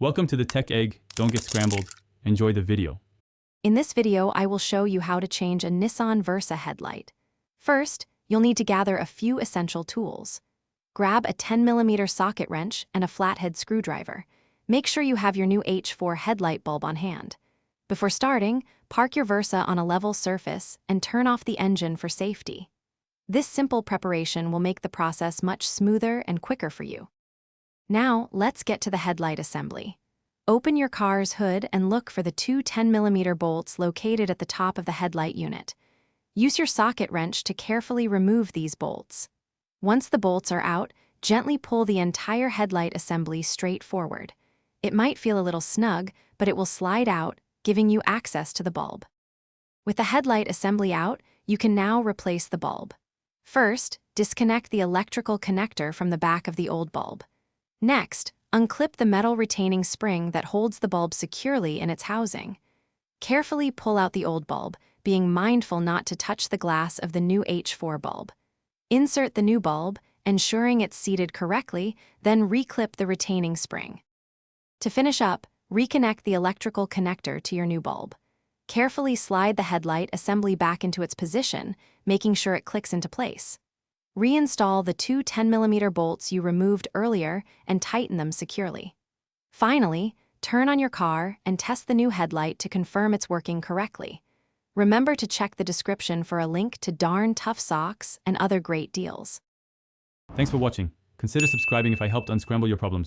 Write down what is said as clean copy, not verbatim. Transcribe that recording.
Welcome to the Tech Egg. Don't get scrambled. Enjoy the video. In this video, I will show you how to change a Nissan Versa headlight. First, you'll need to gather a few essential tools. Grab a 10mm socket wrench and a flathead screwdriver. Make sure you have your new H4 headlight bulb on hand. Before starting, park your Versa on a level surface and turn off the engine for safety. This simple preparation will make the process much smoother and quicker for you. Now, let's get to the headlight assembly. Open your car's hood and look for the two 10mm bolts located at the top of the headlight unit. Use your socket wrench to carefully remove these bolts. Once the bolts are out, gently pull the entire headlight assembly straight forward. It might feel a little snug, but it will slide out, giving you access to the bulb. With the headlight assembly out, you can now replace the bulb. First, disconnect the electrical connector from the back of the old bulb. Next, unclip the metal retaining spring that holds the bulb securely in its housing. Carefully pull out the old bulb, being mindful not to touch the glass of the new H4 bulb. Insert the new bulb, ensuring it's seated correctly, then reclip the retaining spring. To finish up, reconnect the electrical connector to your new bulb. Carefully slide the headlight assembly back into its position, making sure it clicks into place. Reinstall the two 10mm bolts you removed earlier and tighten them securely. Finally, turn on your car and test the new headlight to confirm it's working correctly. Remember to check the description for a link to darn tough socks and other great deals. Thanks for watching. Consider subscribing if I helped unscramble your problems.